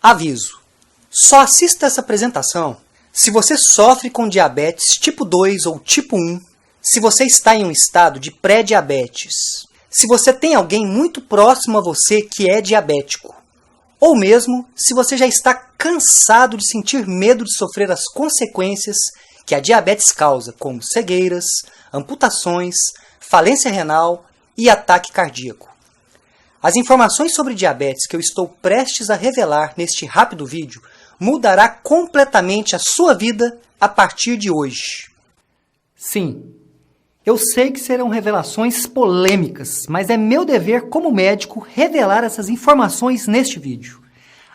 Aviso: só assista essa apresentação se você sofre com diabetes tipo 2 ou tipo 1, se você está em um estado de pré-diabetes, se você tem alguém muito próximo a você que é diabético, ou mesmo se você já está cansado de sentir medo de sofrer as consequências que a diabetes causa, como cegueiras, amputações, falência renal e ataque cardíaco. As informações sobre diabetes que eu estou prestes a revelar neste rápido vídeo mudará completamente a sua vida a partir de hoje. Sim, eu sei que serão revelações polêmicas, mas é meu dever como médico revelar essas informações neste vídeo.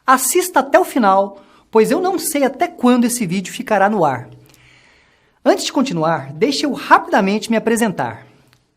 Assista até o final, pois eu não sei até quando esse vídeo ficará no ar. Antes de continuar, deixe eu rapidamente me apresentar.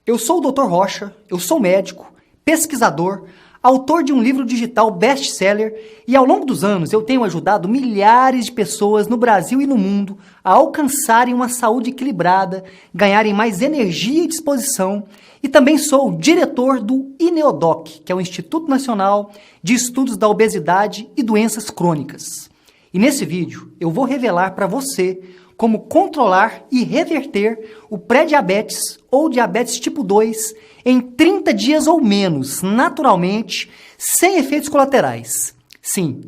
Eu sou o Dr. Rocha, eu sou médico, pesquisador, autor de um livro digital best-seller e ao longo dos anos eu tenho ajudado milhares de pessoas no Brasil e no mundo a alcançarem uma saúde equilibrada, ganharem mais energia e disposição e também sou o diretor do INEODOC, que é o Instituto Nacional de Estudos da Obesidade e Doenças Crônicas. E nesse vídeo eu vou revelar para você como controlar e reverter o pré-diabetes ou diabetes tipo 2 em 30 dias ou menos, naturalmente, sem efeitos colaterais. Sim,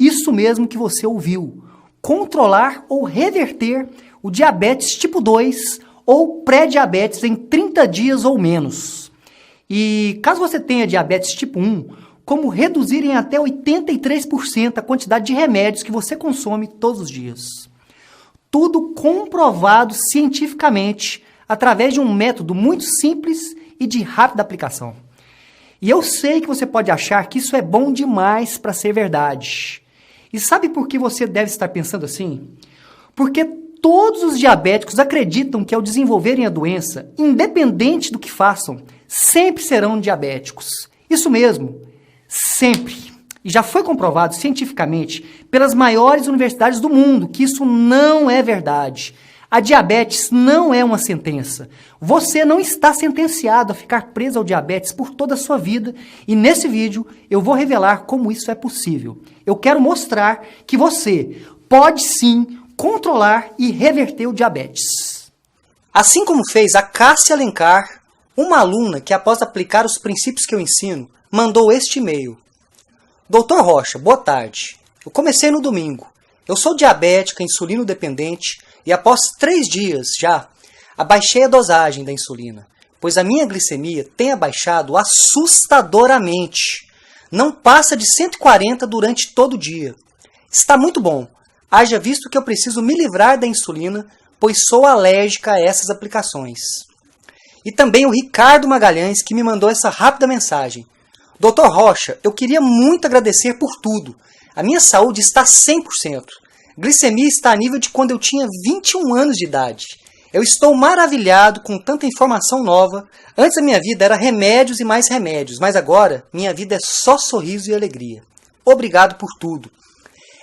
isso mesmo que você ouviu. Controlar ou reverter o diabetes tipo 2 ou pré-diabetes em 30 dias ou menos. E caso você tenha diabetes tipo 1, como reduzir em até 83% a quantidade de remédios que você consome todos os dias. Tudo comprovado cientificamente através de um método muito simples e de rápida aplicação. E eu sei que você pode achar que isso é bom demais para ser verdade. E sabe por que você deve estar pensando assim? Porque todos os diabéticos acreditam que ao desenvolverem a doença, independente do que façam, sempre serão diabéticos. Isso mesmo, sempre. E já foi comprovado cientificamente pelas maiores universidades do mundo que isso não é verdade. A diabetes não é uma sentença. Você não está sentenciado a ficar preso ao diabetes por toda a sua vida e nesse vídeo eu vou revelar como isso é possível. Eu quero mostrar que você pode sim controlar e reverter o diabetes. Assim como fez a Cássia Alencar, uma aluna que após aplicar os princípios que eu ensino, mandou este e-mail. Dr. Rocha, boa tarde. Eu comecei no domingo. Eu sou diabética, insulino dependente e após 3 dias já, abaixei a dosagem da insulina, pois a minha glicemia tem abaixado assustadoramente. Não passa de 140 durante todo o dia. Está muito bom, haja visto que eu preciso me livrar da insulina, pois sou alérgica a essas aplicações. E também o Ricardo Magalhães que me mandou essa rápida mensagem. Dr. Rocha, eu queria muito agradecer por tudo. A minha saúde está 100%. Glicemia está a nível de quando eu tinha 21 anos de idade. Eu estou maravilhado com tanta informação nova. Antes a minha vida era remédios e mais remédios, mas agora minha vida é só sorriso e alegria. Obrigado por tudo.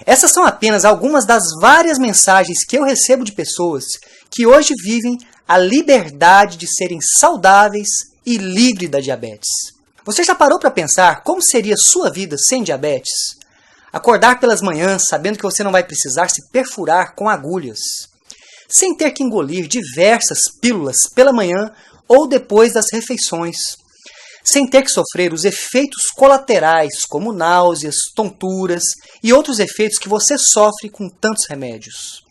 Essas são apenas algumas das várias mensagens que eu recebo de pessoas que hoje vivem a liberdade de serem saudáveis e livres da diabetes. Você já parou para pensar como seria sua vida sem diabetes? Acordar pelas manhãs sabendo que você não vai precisar se perfurar com agulhas, sem ter que engolir diversas pílulas pela manhã ou depois das refeições, sem ter que sofrer os efeitos colaterais como náuseas, tonturas e outros efeitos que você sofre com tantos remédios.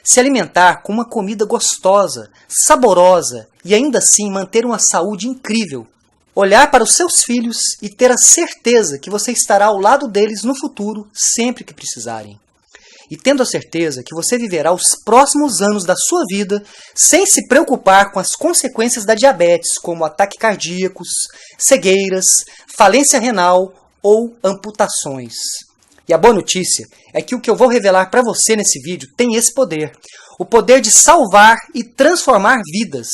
Se alimentar com uma comida gostosa, saborosa e ainda assim manter uma saúde incrível. Olhar para os seus filhos e ter a certeza que você estará ao lado deles no futuro, sempre que precisarem. E tendo a certeza que você viverá os próximos anos da sua vida sem se preocupar com as consequências da diabetes, como ataques cardíacos, cegueiras, falência renal ou amputações. E a boa notícia é que o que eu vou revelar para você nesse vídeo tem esse poder. O poder de salvar e transformar vidas.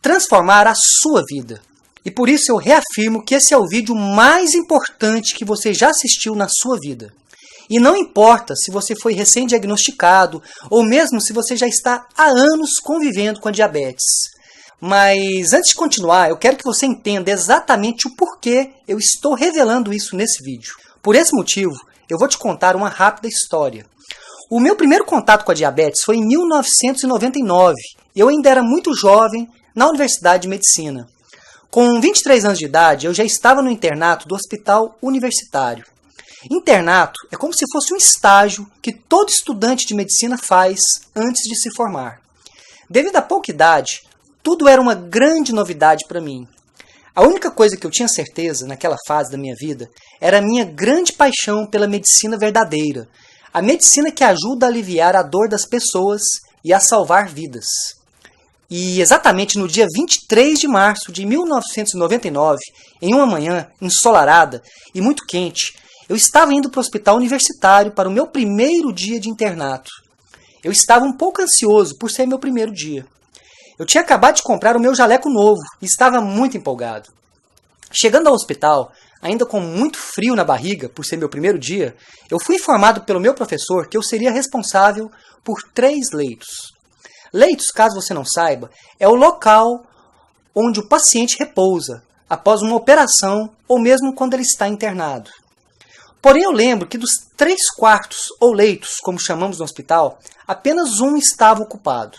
Transformar a sua vida. E por isso eu reafirmo que esse é o vídeo mais importante que você já assistiu na sua vida. E não importa se você foi recém-diagnosticado ou mesmo se você já está há anos convivendo com a diabetes. Mas antes de continuar, eu quero que você entenda exatamente o porquê eu estou revelando isso nesse vídeo. Por esse motivo, eu vou te contar uma rápida história. O meu primeiro contato com a diabetes foi em 1999. Eu ainda era muito jovem na Universidade de Medicina. Com 23 anos de idade, eu já estava no internato do Hospital Universitário. Internato é como se fosse um estágio que todo estudante de medicina faz antes de se formar. Devido à pouca idade, tudo era uma grande novidade para mim. A única coisa que eu tinha certeza naquela fase da minha vida era a minha grande paixão pela medicina verdadeira, a medicina que ajuda a aliviar a dor das pessoas e a salvar vidas. E exatamente no dia 23 de março de 1999, em uma manhã ensolarada e muito quente, eu estava indo para o hospital universitário para o meu primeiro dia de internato. Eu estava um pouco ansioso por ser meu primeiro dia. Eu tinha acabado de comprar o meu jaleco novo e estava muito empolgado. Chegando ao hospital, ainda com muito frio na barriga por ser meu primeiro dia, eu fui informado pelo meu professor que eu seria responsável por 3 leitos. Leitos, caso você não saiba, é o local onde o paciente repousa após uma operação ou mesmo quando ele está internado. Porém, eu lembro que dos 3 quartos ou leitos, como chamamos no hospital, apenas um estava ocupado.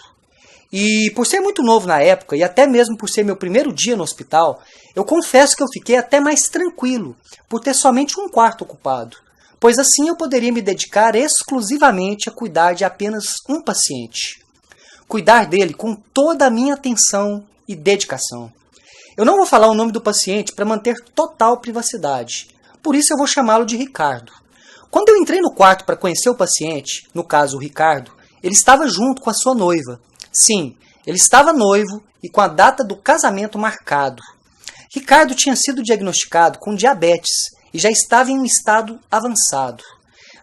E por ser muito novo na época, e até mesmo por ser meu primeiro dia no hospital, eu confesso que eu fiquei até mais tranquilo por ter somente um quarto ocupado, pois assim eu poderia me dedicar exclusivamente a cuidar de apenas um paciente. Cuidar dele com toda a minha atenção e dedicação. Eu não vou falar o nome do paciente para manter total privacidade, por isso eu vou chamá-lo de Ricardo. Quando eu entrei no quarto para conhecer o paciente, no caso o Ricardo, ele estava junto com a sua noiva. Sim, ele estava noivo e com a data do casamento marcado. Ricardo tinha sido diagnosticado com diabetes e já estava em um estado avançado.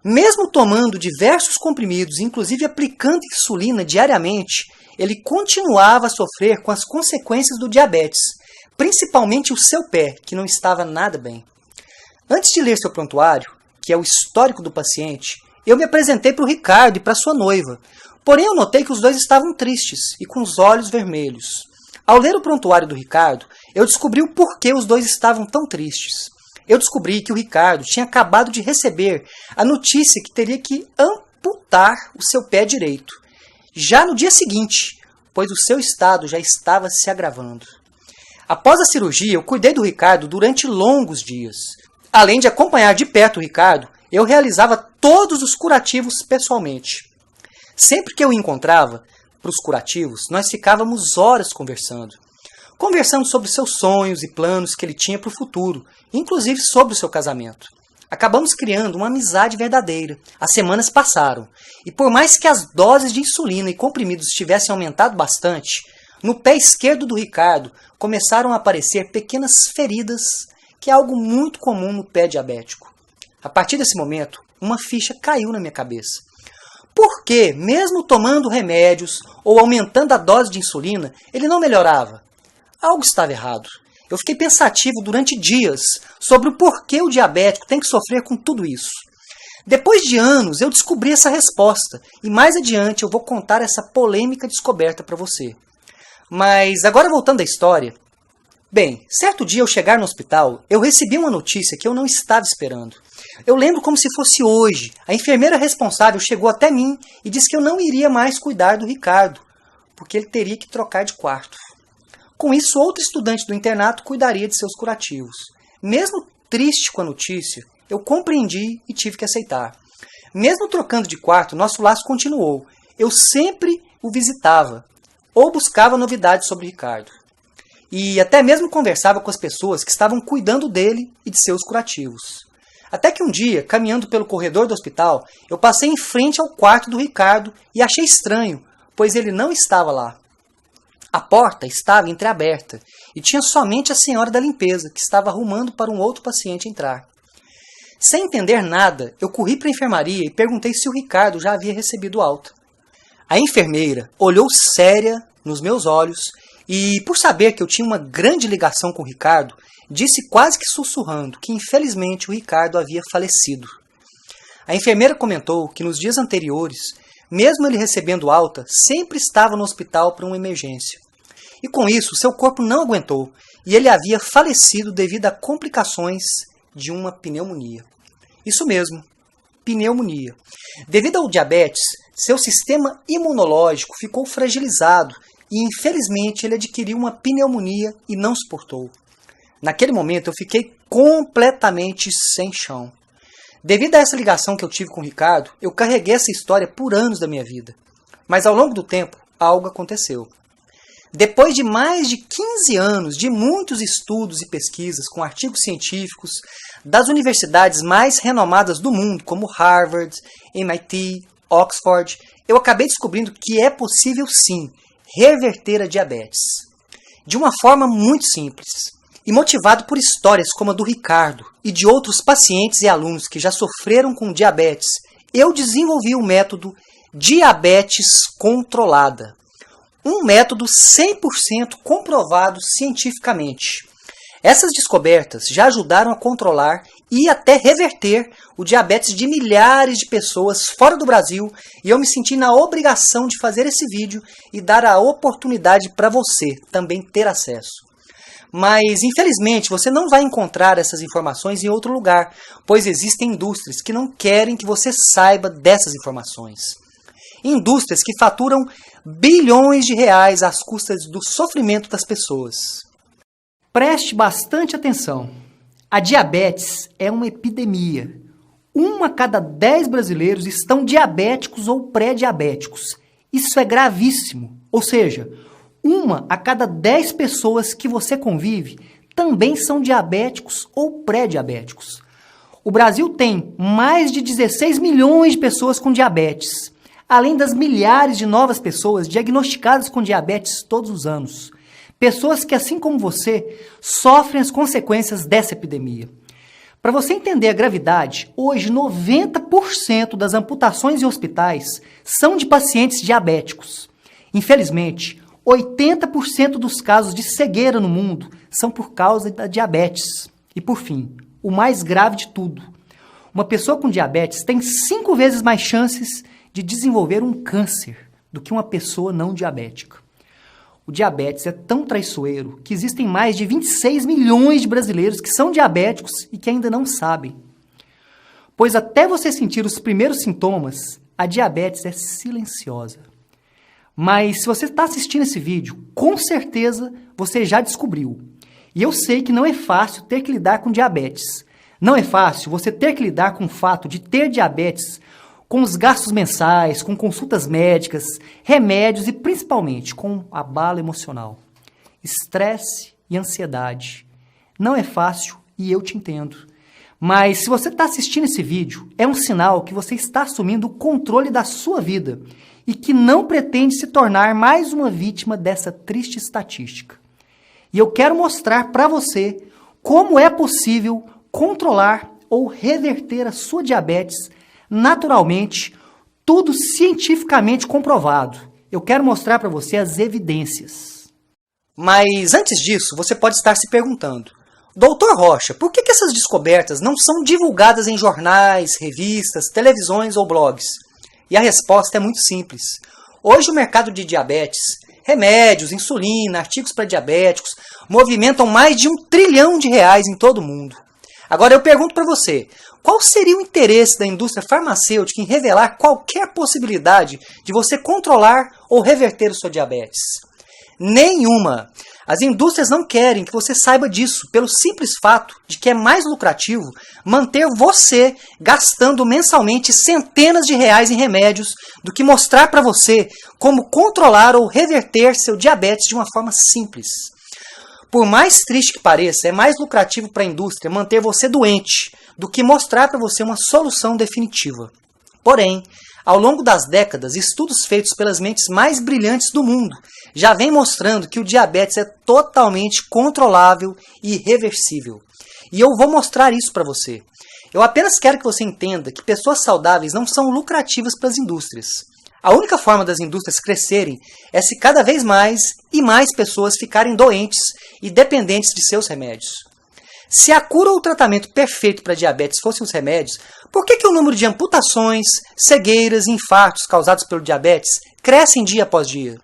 Mesmo tomando diversos comprimidos, inclusive aplicando insulina diariamente, ele continuava a sofrer com as consequências do diabetes, principalmente o seu pé, que não estava nada bem. Antes de ler seu prontuário, que é o histórico do paciente, eu me apresentei para o Ricardo e para sua noiva. Porém, eu notei que os dois estavam tristes e com os olhos vermelhos. Ao ler o prontuário do Ricardo, eu descobri o porquê os dois estavam tão tristes. Eu descobri que o Ricardo tinha acabado de receber a notícia que teria que amputar o seu pé direito, já no dia seguinte, pois o seu estado já estava se agravando. Após a cirurgia, eu cuidei do Ricardo durante longos dias. Além de acompanhar de perto o Ricardo, eu realizava todos os curativos pessoalmente. Sempre que eu o encontrava para os curativos, nós ficávamos horas conversando. Conversando sobre seus sonhos e planos que ele tinha para o futuro, inclusive sobre o seu casamento. Acabamos criando uma amizade verdadeira. As semanas passaram, e por mais que as doses de insulina e comprimidos tivessem aumentado bastante, no pé esquerdo do Ricardo começaram a aparecer pequenas feridas, que é algo muito comum no pé diabético. A partir desse momento, uma ficha caiu na minha cabeça. Por que, mesmo tomando remédios ou aumentando a dose de insulina, ele não melhorava? Algo estava errado. Eu fiquei pensativo durante dias sobre o porquê o diabético tem que sofrer com tudo isso. Depois de anos, eu descobri essa resposta, e mais adiante eu vou contar essa polêmica descoberta para você. Mas agora voltando à história. Bem, certo dia ao chegar no hospital, eu recebi uma notícia que eu não estava esperando. Eu lembro como se fosse hoje. A enfermeira responsável chegou até mim e disse que eu não iria mais cuidar do Ricardo, porque ele teria que trocar de quarto. Com isso, outro estudante do internato cuidaria de seus curativos. Mesmo triste com a notícia, eu compreendi e tive que aceitar. Mesmo trocando de quarto, nosso laço continuou. Eu sempre o visitava ou buscava novidades sobre Ricardo. E até mesmo conversava com as pessoas que estavam cuidando dele e de seus curativos. Até que um dia, caminhando pelo corredor do hospital, eu passei em frente ao quarto do Ricardo e achei estranho, pois ele não estava lá. A porta estava entreaberta e tinha somente a senhora da limpeza, que estava arrumando para um outro paciente entrar. Sem entender nada, eu corri para a enfermaria e perguntei se o Ricardo já havia recebido alta. A enfermeira olhou séria nos meus olhos e, por saber que eu tinha uma grande ligação com o Ricardo, disse quase que sussurrando que infelizmente o Ricardo havia falecido. A enfermeira comentou que nos dias anteriores, mesmo ele recebendo alta, sempre estava no hospital para uma emergência. E com isso, seu corpo não aguentou e ele havia falecido devido a complicações de uma pneumonia. Isso mesmo, pneumonia. Devido ao diabetes, seu sistema imunológico ficou fragilizado e, infelizmente, ele adquiriu uma pneumonia e não suportou. Naquele momento, eu fiquei completamente sem chão. Devido a essa ligação que eu tive com o Ricardo, eu carreguei essa história por anos da minha vida. Mas ao longo do tempo, algo aconteceu. Depois de mais de 15 anos de muitos estudos e pesquisas com artigos científicos das universidades mais renomadas do mundo, como Harvard, MIT, Oxford, eu acabei descobrindo que é possível sim reverter a diabetes. De uma forma muito simples. E motivado por histórias como a do Ricardo e de outros pacientes e alunos que já sofreram com diabetes, eu desenvolvi o método Diabetes Controlada. Um método 100% comprovado cientificamente. Essas descobertas já ajudaram a controlar e até reverter o diabetes de milhares de pessoas fora do Brasil, e eu me senti na obrigação de fazer esse vídeo e dar a oportunidade para você também ter acesso. Mas, infelizmente, você não vai encontrar essas informações em outro lugar, pois existem indústrias que não querem que você saiba dessas informações. Indústrias que faturam bilhões de reais às custas do sofrimento das pessoas. Preste bastante atenção. A diabetes é uma epidemia. 1 a cada 10 brasileiros estão diabéticos ou pré-diabéticos. Isso é gravíssimo. Ou seja, 1 a cada 10 pessoas que você convive também são diabéticos ou pré-diabéticos. O Brasil tem mais de 16 milhões de pessoas com diabetes, além das milhares de novas pessoas diagnosticadas com diabetes todos os anos. Pessoas que, assim como você, sofrem as consequências dessa epidemia. Para você entender a gravidade, hoje 90% das amputações em hospitais são de pacientes diabéticos. Infelizmente, 80% dos casos de cegueira no mundo são por causa da diabetes. E por fim, o mais grave de tudo, uma pessoa com diabetes tem 5 vezes mais chances de desenvolver um câncer do que uma pessoa não diabética. O diabetes é tão traiçoeiro que existem mais de 26 milhões de brasileiros que são diabéticos e que ainda não sabem. Pois até você sentir os primeiros sintomas, a diabetes é silenciosa. Mas se você está assistindo esse vídeo, com certeza você já descobriu. E eu sei que não é fácil ter que lidar com diabetes. Não é fácil você ter que lidar com o fato de ter diabetes, com os gastos mensais, com consultas médicas, remédios e principalmente com abalo emocional. Estresse e ansiedade. Não é fácil e eu te entendo. Mas se você está assistindo esse vídeo, é um sinal que você está assumindo o controle da sua vida e que não pretende se tornar mais uma vítima dessa triste estatística. E eu quero mostrar para você como é possível controlar ou reverter a sua diabetes naturalmente, tudo cientificamente comprovado. Eu quero mostrar para você as evidências. Mas antes disso, você pode estar se perguntando: Doutor Rocha, por que essas descobertas não são divulgadas em jornais, revistas, televisões ou blogs? E a resposta é muito simples. Hoje o mercado de diabetes, remédios, insulina, artigos para diabéticos, movimentam mais de R$1 trilhão em todo o mundo. Agora eu pergunto para você, qual seria o interesse da indústria farmacêutica em revelar qualquer possibilidade de você controlar ou reverter o seu diabetes? Nenhuma! As indústrias não querem que você saiba disso, pelo simples fato de que é mais lucrativo manter você gastando mensalmente centenas de reais em remédios do que mostrar para você como controlar ou reverter seu diabetes de uma forma simples. Por mais triste que pareça, é mais lucrativo para a indústria manter você doente do que mostrar para você uma solução definitiva. Porém, ao longo das décadas, estudos feitos pelas mentes mais brilhantes do mundo já vêm mostrando que o diabetes é totalmente controlável e reversível. E eu vou mostrar isso para você. Eu apenas quero que você entenda que pessoas saudáveis não são lucrativas para as indústrias. A única forma das indústrias crescerem é se cada vez mais e mais pessoas ficarem doentes e dependentes de seus remédios. Se a cura ou o tratamento perfeito para diabetes fossem os remédios, por que o número de amputações, cegueiras e infartos causados pelo diabetes crescem dia após dia?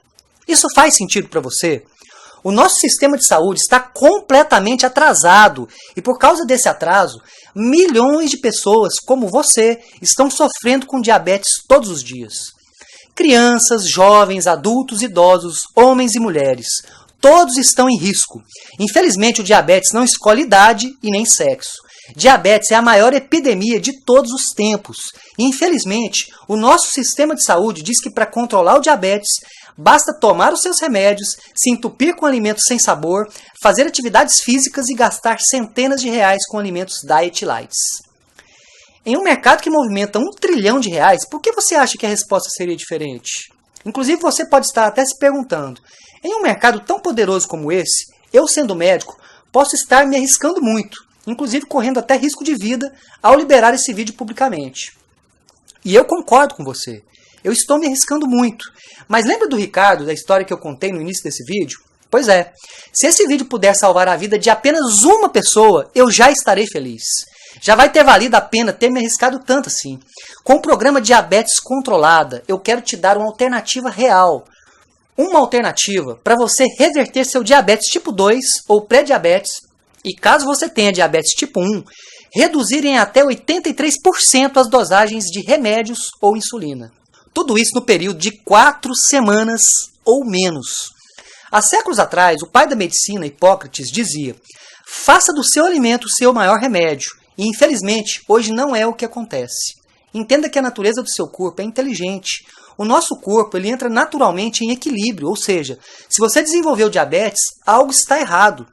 Isso faz sentido para você? O nosso sistema de saúde está completamente atrasado e por causa desse atraso, milhões de pessoas como você estão sofrendo com diabetes todos os dias. Crianças, jovens, adultos, idosos, homens e mulheres, todos estão em risco. Infelizmente, o diabetes não escolhe idade e nem sexo. Diabetes é a maior epidemia de todos os tempos. E, infelizmente, o nosso sistema de saúde diz que para controlar o diabetes, basta tomar os seus remédios, se entupir com alimentos sem sabor, fazer atividades físicas e gastar centenas de reais com alimentos diet lights. Em um mercado que movimenta R$1 trilhão, por que você acha que a resposta seria diferente? Inclusive, você pode estar até se perguntando, em um mercado tão poderoso como esse, eu sendo médico, posso estar me arriscando muito, inclusive correndo até risco de vida ao liberar esse vídeo publicamente. E eu concordo com você, eu estou me arriscando muito. Mas lembra do Ricardo, da história que eu contei no início desse vídeo? Pois é, se esse vídeo puder salvar a vida de apenas uma pessoa, eu já estarei feliz. Já vai ter valido a pena ter me arriscado tanto assim. Com o programa Diabetes Controlada, eu quero te dar uma alternativa real. Uma alternativa para você reverter seu diabetes tipo 2 ou pré-diabetes e, caso você tenha diabetes tipo 1, reduzir em até 83% as dosagens de remédios ou insulina. Tudo isso no período de 4 semanas ou menos. Há séculos atrás, o pai da medicina, Hipócrates, dizia: faça do seu alimento o seu maior remédio. E, infelizmente, hoje não é o que acontece. Entenda que a natureza do seu corpo é inteligente. O nosso corpo ele entra naturalmente em equilíbrio, ou seja, se você desenvolveu diabetes, algo está errado.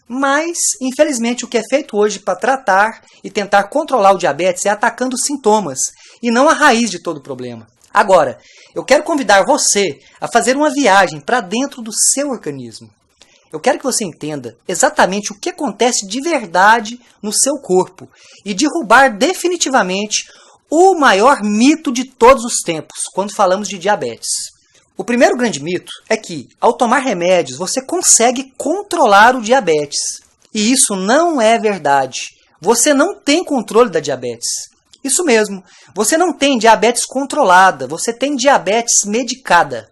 Mas, infelizmente, o que é feito hoje para tratar e tentar controlar o diabetes é atacando os sintomas, e não a raiz de todo o problema. Agora, eu quero convidar você a fazer uma viagem para dentro do seu organismo. Eu quero que você entenda exatamente o que acontece de verdade no seu corpo e derrubar definitivamente o maior mito de todos os tempos quando falamos de diabetes. O primeiro grande mito é que, ao tomar remédios, você consegue controlar o diabetes. E isso não é verdade. Você não tem controle da diabetes. Isso mesmo, você não tem diabetes controlada, você tem diabetes medicada.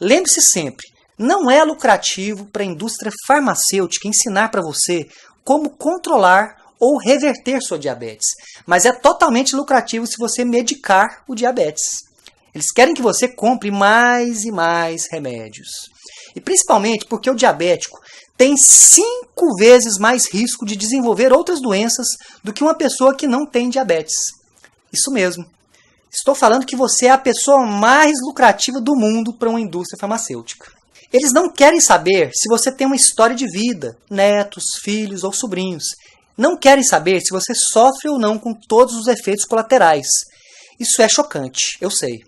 Lembre-se sempre, não é lucrativo para a indústria farmacêutica ensinar para você como controlar ou reverter sua diabetes, mas é totalmente lucrativo se você medicar o diabetes. Eles querem que você compre mais e mais remédios. E principalmente porque o diabético tem 5 vezes mais risco de desenvolver outras doenças do que uma pessoa que não tem diabetes. Isso mesmo. Estou falando que você é a pessoa mais lucrativa do mundo para uma indústria farmacêutica. Eles não querem saber se você tem uma história de vida, netos, filhos ou sobrinhos. Não querem saber se você sofre ou não com todos os efeitos colaterais. Isso é chocante, eu sei.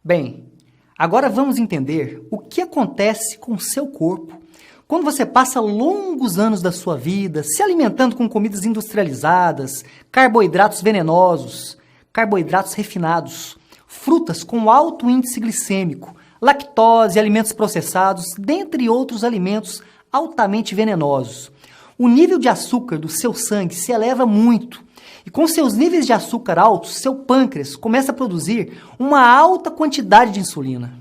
Bem, agora vamos entender o que acontece com o seu corpo quando você passa longos anos da sua vida se alimentando com comidas industrializadas, carboidratos venenosos, carboidratos refinados, frutas com alto índice glicêmico, lactose, alimentos processados, dentre outros alimentos altamente venenosos. O nível de açúcar do seu sangue se eleva muito. E com seus níveis de açúcar altos, seu pâncreas começa a produzir uma alta quantidade de insulina.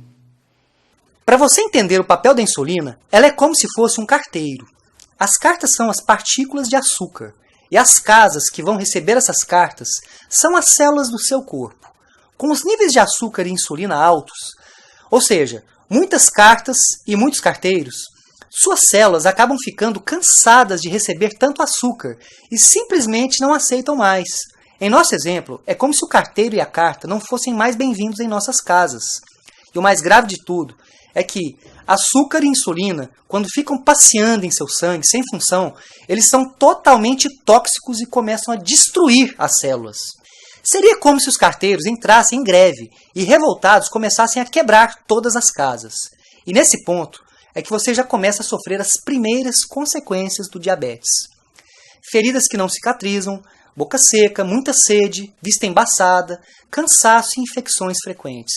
Para você entender o papel da insulina, ela é como se fosse um carteiro. As cartas são as partículas de açúcar. E as casas que vão receber essas cartas são as células do seu corpo. Com os níveis de açúcar e insulina altos, ou seja, muitas cartas e muitos carteiros, suas células acabam ficando cansadas de receber tanto açúcar e simplesmente não aceitam mais. Em nosso exemplo, é como se o carteiro e a carta não fossem mais bem-vindos em nossas casas. E o mais grave de tudo é que açúcar e insulina, quando ficam passeando em seu sangue sem função, eles são totalmente tóxicos e começam a destruir as células. Seria como se os carteiros entrassem em greve e, revoltados, começassem a quebrar todas as casas. E nesse ponto é que você já começa a sofrer as primeiras consequências do diabetes. Feridas que não cicatrizam, boca seca, muita sede, vista embaçada, cansaço e infecções frequentes.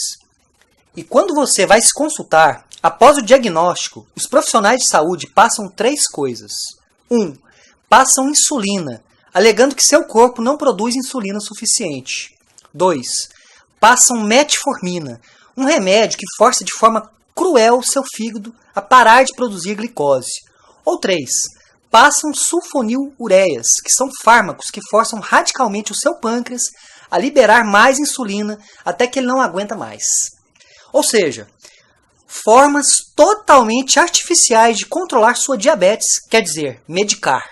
E quando você vai se consultar, após o diagnóstico, os profissionais de saúde passam 3 coisas. 1. Passam insulina, alegando que seu corpo não produz insulina suficiente. 2. Passam metformina, um remédio que força de forma cruel seu fígado a parar de produzir glicose. Ou 3. Passam sulfonilureias, que são fármacos que forçam radicalmente o seu pâncreas a liberar mais insulina até que ele não aguenta mais. Ou seja, formas totalmente artificiais de controlar sua diabetes, quer dizer, medicar.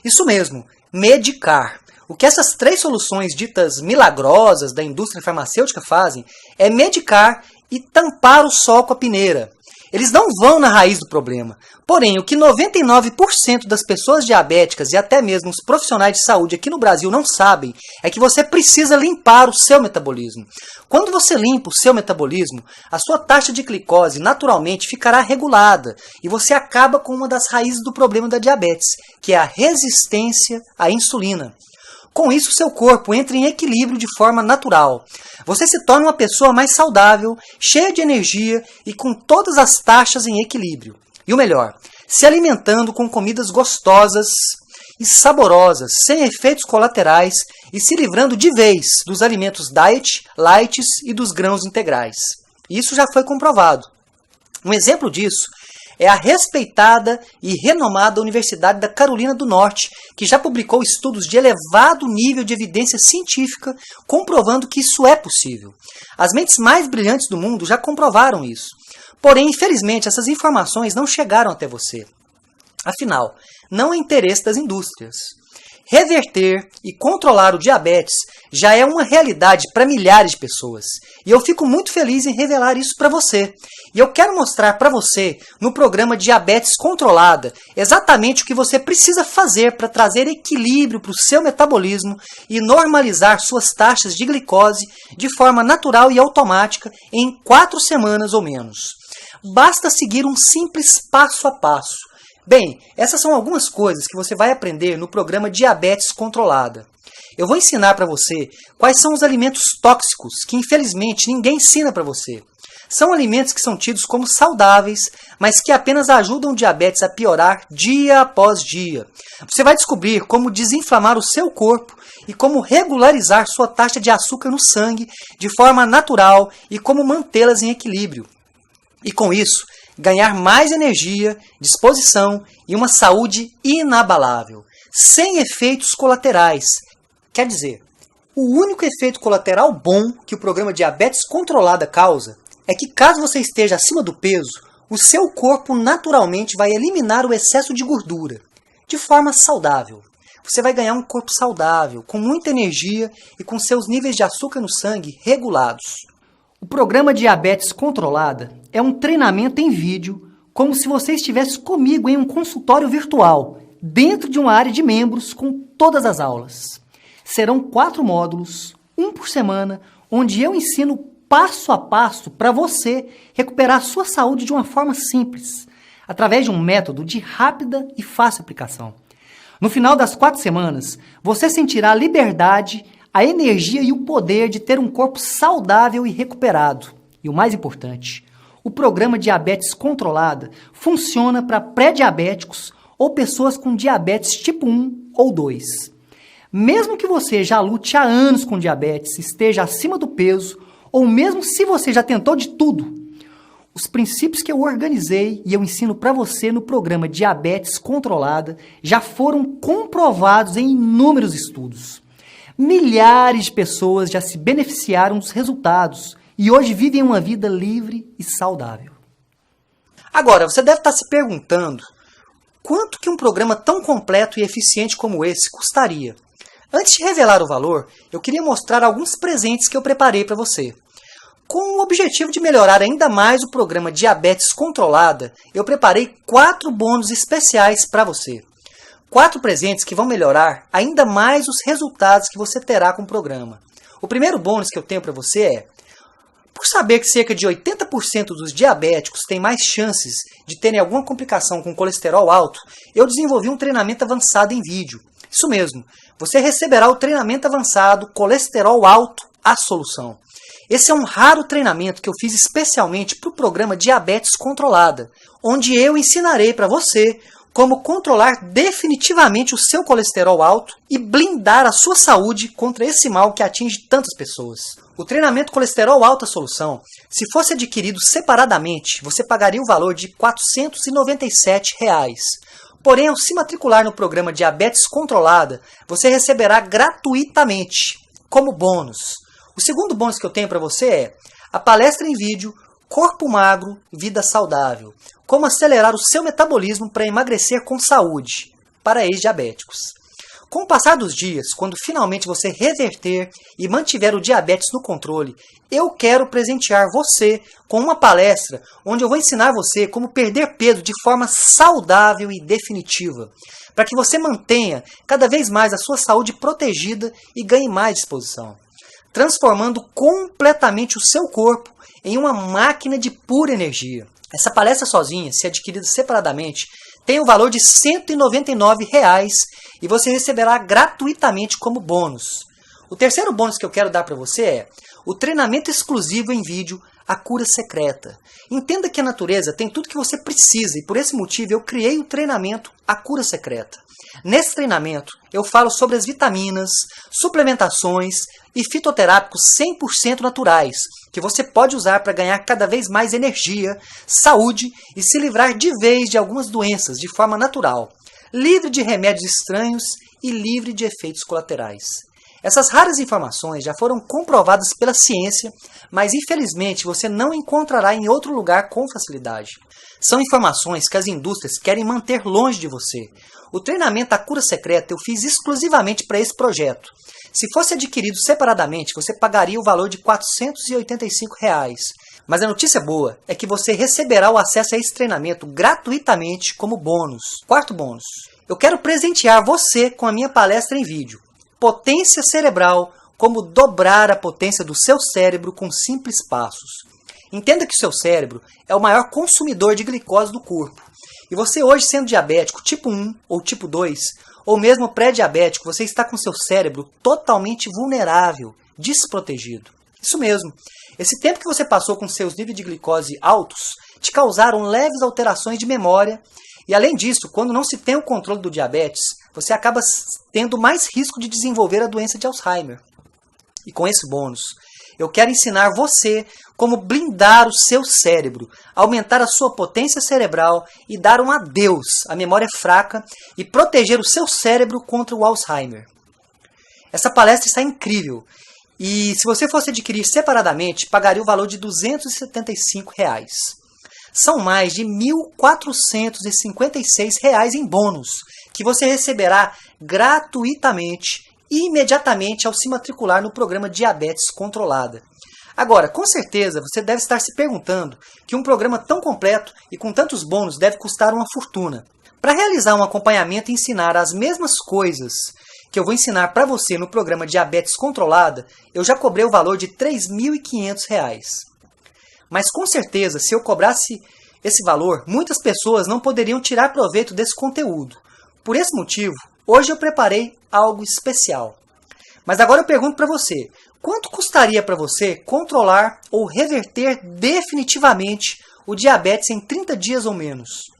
Isso mesmo, medicar. O que essas 3 soluções ditas milagrosas da indústria farmacêutica fazem é medicar e tampar o sol com a peneira. Eles não vão na raiz do problema. Porém, o que 99% das pessoas diabéticas e até mesmo os profissionais de saúde aqui no Brasil não sabem é que você precisa limpar o seu metabolismo. Quando você limpa o seu metabolismo, a sua taxa de glicose naturalmente ficará regulada e você acaba com uma das raízes do problema da diabetes, que é a resistência à insulina. Com isso, seu corpo entra em equilíbrio de forma natural. Você se torna uma pessoa mais saudável, cheia de energia e com todas as taxas em equilíbrio. E o melhor, se alimentando com comidas gostosas e saborosas, sem efeitos colaterais e se livrando de vez dos alimentos diet, lights e dos grãos integrais. Isso já foi comprovado. Um exemplo disso é a respeitada e renomada Universidade da Carolina do Norte, que já publicou estudos de elevado nível de evidência científica comprovando que isso é possível. As mentes mais brilhantes do mundo já comprovaram isso. Porém, infelizmente, essas informações não chegaram até você. Afinal, não é interesse das indústrias. Reverter e controlar o diabetes já é uma realidade para milhares de pessoas. E eu fico muito feliz em revelar isso para você. E eu quero mostrar para você, no programa Diabetes Controlada, exatamente o que você precisa fazer para trazer equilíbrio para o seu metabolismo e normalizar suas taxas de glicose de forma natural e automática em 4 semanas ou menos. Basta seguir um simples passo a passo. Bem, essas são algumas coisas que você vai aprender no programa Diabetes Controlada. Eu vou ensinar para você quais são os alimentos tóxicos que infelizmente ninguém ensina para você. São alimentos que são tidos como saudáveis, mas que apenas ajudam o diabetes a piorar dia após dia. Você vai descobrir como desinflamar o seu corpo e como regularizar sua taxa de açúcar no sangue de forma natural e como mantê-las em equilíbrio. E com isso, ganhar mais energia, disposição e uma saúde inabalável, sem efeitos colaterais. Quer dizer, o único efeito colateral bom que o programa Diabetes Controlada causa é que caso você esteja acima do peso, o seu corpo naturalmente vai eliminar o excesso de gordura, de forma saudável. Você vai ganhar um corpo saudável, com muita energia e com seus níveis de açúcar no sangue regulados. O programa Diabetes Controlada é um treinamento em vídeo, como se você estivesse comigo em um consultório virtual, dentro de uma área de membros com todas as aulas. Serão 4 módulos, um por semana, onde eu ensino passo a passo para você recuperar a sua saúde de uma forma simples, através de um método de rápida e fácil aplicação. No final das 4 semanas, você sentirá a liberdade, a energia e o poder de ter um corpo saudável e recuperado. E o mais importante, o programa Diabetes Controlada funciona para pré-diabéticos ou pessoas com diabetes tipo 1 ou 2. Mesmo que você já lute há anos com diabetes, esteja acima do peso, ou mesmo se você já tentou de tudo, os princípios que eu organizei e eu ensino para você no programa Diabetes Controlada já foram comprovados em inúmeros estudos. Milhares de pessoas já se beneficiaram dos resultados e hoje vivem uma vida livre e saudável. Agora, você deve estar se perguntando quanto que um programa tão completo e eficiente como esse custaria? Antes de revelar o valor, eu queria mostrar alguns presentes que eu preparei para você. Com o objetivo de melhorar ainda mais o programa Diabetes Controlada, eu preparei 4 bônus especiais para você. 4 presentes que vão melhorar ainda mais os resultados que você terá com o programa. O primeiro bônus que eu tenho para você é: por saber que cerca de 80% dos diabéticos têm mais chances de terem alguma complicação com colesterol alto, eu desenvolvi um treinamento avançado em vídeo. Isso mesmo, você receberá o treinamento avançado Colesterol Alto, a Solução. Esse é um raro treinamento que eu fiz especialmente para o programa Diabetes Controlada, onde eu ensinarei para você como controlar definitivamente o seu colesterol alto e blindar a sua saúde contra esse mal que atinge tantas pessoas. O treinamento Colesterol Alta Solução, se fosse adquirido separadamente, você pagaria o valor de R$ 497. Porém, ao se matricular no programa Diabetes Controlada, você receberá gratuitamente, como bônus. O segundo bônus que eu tenho para você é a palestra em vídeo Corpo Magro, Vida Saudável. Como acelerar o seu metabolismo para emagrecer com saúde, para ex-diabéticos. Com o passar dos dias, quando finalmente você reverter e mantiver o diabetes no controle, eu quero presentear você com uma palestra onde eu vou ensinar você como perder peso de forma saudável e definitiva, para que você mantenha cada vez mais a sua saúde protegida e ganhe mais disposição, transformando completamente o seu corpo em uma máquina de pura energia. Essa palestra sozinha, se adquirida separadamente, tem o valor de R$ 199 e você receberá gratuitamente como bônus. O terceiro bônus que eu quero dar para você é o treinamento exclusivo em vídeo A Cura Secreta. Entenda que a natureza tem tudo que você precisa e por esse motivo eu criei o treinamento A Cura Secreta. Nesse treinamento eu falo sobre as vitaminas, suplementações e fitoterápicos 100% naturais, que você pode usar para ganhar cada vez mais energia, saúde e se livrar de vez de algumas doenças de forma natural, livre de remédios estranhos e livre de efeitos colaterais. Essas raras informações já foram comprovadas pela ciência, mas infelizmente você não encontrará em outro lugar com facilidade. São informações que as indústrias querem manter longe de você. O treinamento A Cura Secreta eu fiz exclusivamente para esse projeto. Se fosse adquirido separadamente, você pagaria o valor de R$ 485. Mas a notícia boa é que você receberá o acesso a esse treinamento gratuitamente como bônus. Quarto bônus. Eu quero presentear você com a minha palestra em vídeo. Potência cerebral, como dobrar a potência do seu cérebro com simples passos. Entenda que o seu cérebro é o maior consumidor de glicose do corpo. E você hoje sendo diabético tipo 1 ou tipo 2, ou mesmo pré-diabético, você está com seu cérebro totalmente vulnerável, desprotegido. Isso mesmo. Esse tempo que você passou com seus níveis de glicose altos te causaram leves alterações de memória e, além disso, quando não se tem o controle do diabetes, você acaba tendo mais risco de desenvolver a doença de Alzheimer. E com esse bônus, eu quero ensinar você como blindar o seu cérebro, aumentar a sua potência cerebral e dar um adeus à memória fraca e proteger o seu cérebro contra o Alzheimer. Essa palestra está incrível e se você fosse adquirir separadamente, pagaria o valor de R$ 275. São mais de R$ 1.456 em bônus, que você receberá gratuitamente imediatamente ao se matricular no programa Diabetes Controlada. Agora, com certeza, você deve estar se perguntando que um programa tão completo e com tantos bônus deve custar uma fortuna. Para realizar um acompanhamento e ensinar as mesmas coisas que eu vou ensinar para você no programa Diabetes Controlada, eu já cobrei o valor de R$ 3.500. Mas com certeza, se eu cobrasse esse valor, muitas pessoas não poderiam tirar proveito desse conteúdo. Por esse motivo, hoje eu preparei algo especial. Mas agora eu pergunto para você, quanto custaria para você controlar ou reverter definitivamente o diabetes em 30 dias ou menos?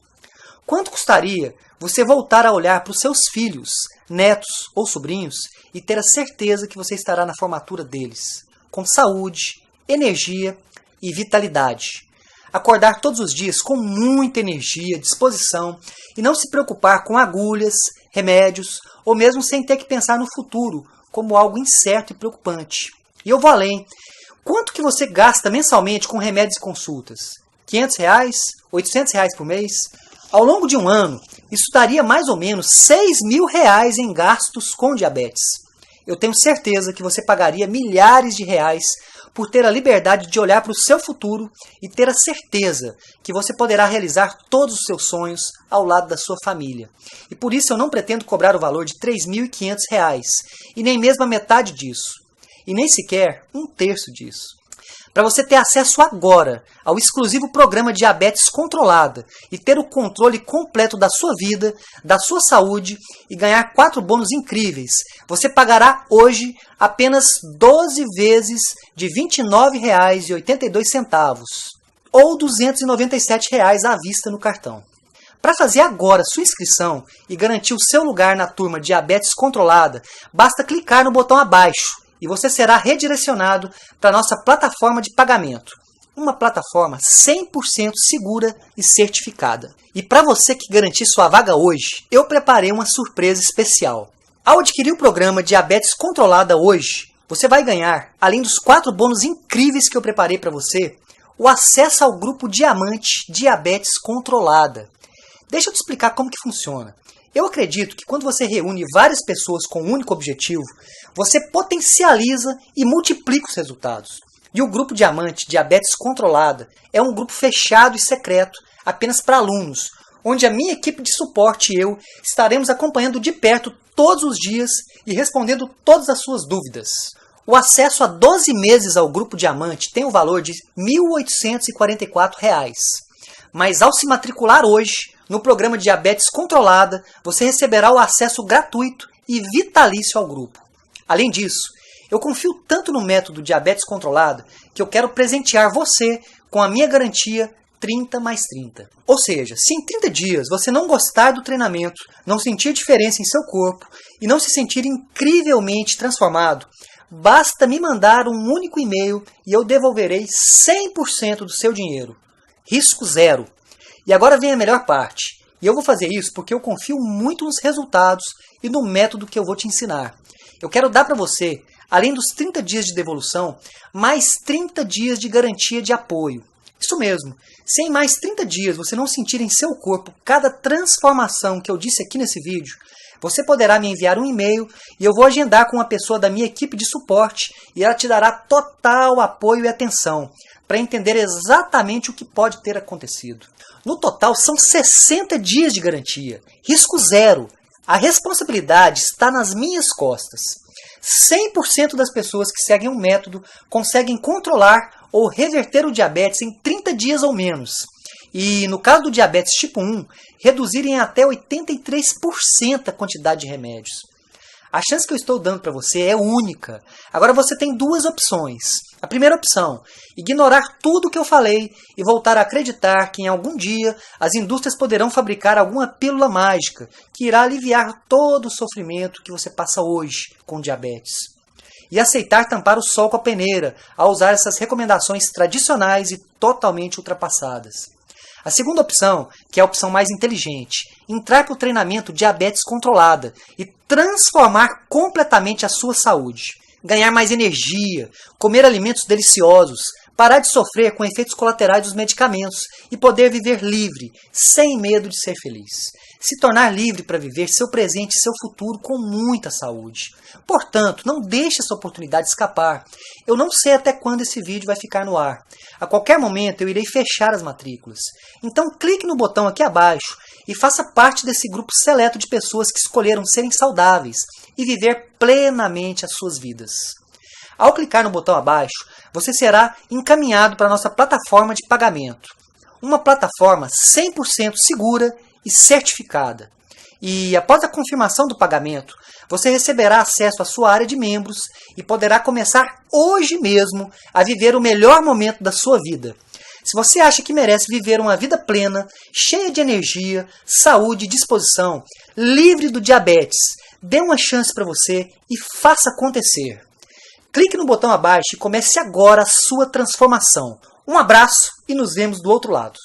Quanto custaria você voltar a olhar para os seus filhos, netos ou sobrinhos e ter a certeza que você estará na formatura deles, com saúde, energia e vitalidade? Acordar todos os dias com muita energia, disposição e não se preocupar com agulhas, remédios ou mesmo sem ter que pensar no futuro como algo incerto e preocupante. E eu vou além. Quanto que você gasta mensalmente com remédios e consultas? R$ 500? R$ 800 por mês? Ao longo de um ano, isso daria mais ou menos R$ 6.000 em gastos com diabetes. Eu tenho certeza que você pagaria milhares de reais por ter a liberdade de olhar para o seu futuro e ter a certeza que você poderá realizar todos os seus sonhos ao lado da sua família. E por isso eu não pretendo cobrar o valor de R$ 3.500 e nem mesmo a metade disso, e nem sequer um terço disso. Para você ter acesso agora ao exclusivo programa Diabetes Controlada e ter o controle completo da sua vida, da sua saúde e ganhar 4 bônus incríveis, você pagará hoje apenas 12 vezes de R$ 29,82 ou R$ 297 à vista no cartão. Para fazer agora sua inscrição e garantir o seu lugar na turma Diabetes Controlada, basta clicar no botão abaixo e você será redirecionado para a nossa plataforma de pagamento. Uma plataforma 100% segura e certificada. E para você que garantir sua vaga hoje, eu preparei uma surpresa especial. Ao adquirir o programa Diabetes Controlada hoje, você vai ganhar, além dos 4 bônus incríveis que eu preparei para você, o acesso ao grupo Diamante Diabetes Controlada. Deixa eu te explicar como que funciona. Eu acredito que quando você reúne várias pessoas com um único objetivo, você potencializa e multiplica os resultados. E o grupo Diamante Diabetes Controlada é um grupo fechado e secreto, apenas para alunos, onde a minha equipe de suporte e eu estaremos acompanhando de perto todos os dias e respondendo todas as suas dúvidas. O acesso a 12 meses ao grupo Diamante tem o valor de R$ 1.844. Mas ao se matricular hoje, no programa Diabetes Controlada, você receberá o acesso gratuito e vitalício ao grupo. Além disso, eu confio tanto no método Diabetes Controlada que eu quero presentear você com a minha garantia 30+30. Ou seja, se em 30 dias você não gostar do treinamento, não sentir diferença em seu corpo e não se sentir incrivelmente transformado, basta me mandar um único e-mail e eu devolverei 100% do seu dinheiro. Risco zero. E agora vem a melhor parte. E eu vou fazer isso porque eu confio muito nos resultados e no método que eu vou te ensinar. Eu quero dar para você, além dos 30 dias de devolução, mais 30 dias de garantia de apoio. Isso mesmo, se em mais 30 dias você não sentir em seu corpo cada transformação que eu disse aqui nesse vídeo, você poderá me enviar um e-mail e eu vou agendar com uma pessoa da minha equipe de suporte e ela te dará total apoio e atenção para entender exatamente o que pode ter acontecido. No total são 60 dias de garantia, risco zero. A responsabilidade está nas minhas costas. 100% das pessoas que seguem um método conseguem controlar ou reverter o diabetes em 30 dias ou menos. E, no caso do diabetes tipo 1, reduzirem até 83% a quantidade de remédios. A chance que eu estou dando para você é única. Agora você tem 2 opções. A primeira opção, ignorar tudo o que eu falei e voltar a acreditar que em algum dia as indústrias poderão fabricar alguma pílula mágica que irá aliviar todo o sofrimento que você passa hoje com diabetes. E aceitar tampar o sol com a peneira ao usar essas recomendações tradicionais e totalmente ultrapassadas. A segunda opção, que é a opção mais inteligente, entrar para o treinamento Diabetes Controlada e transformar completamente a sua saúde. Ganhar mais energia, comer alimentos deliciosos, parar de sofrer com efeitos colaterais dos medicamentos e poder viver livre, sem medo de ser feliz. Se tornar livre para viver seu presente e seu futuro com muita saúde. Portanto, não deixe essa oportunidade escapar. Eu não sei até quando esse vídeo vai ficar no ar. A qualquer momento eu irei fechar as matrículas. Então clique no botão aqui abaixo e faça parte desse grupo seleto de pessoas que escolheram serem saudáveis e viver plenamente as suas vidas. Ao clicar no botão abaixo, você será encaminhado para a nossa plataforma de pagamento. Uma plataforma 100% segura e certificada. E após a confirmação do pagamento, você receberá acesso à sua área de membros e poderá começar hoje mesmo a viver o melhor momento da sua vida. Se você acha que merece viver uma vida plena, cheia de energia, saúde e disposição, livre do diabetes, dê uma chance para você e faça acontecer. Clique no botão abaixo e comece agora a sua transformação. Um abraço e nos vemos do outro lado.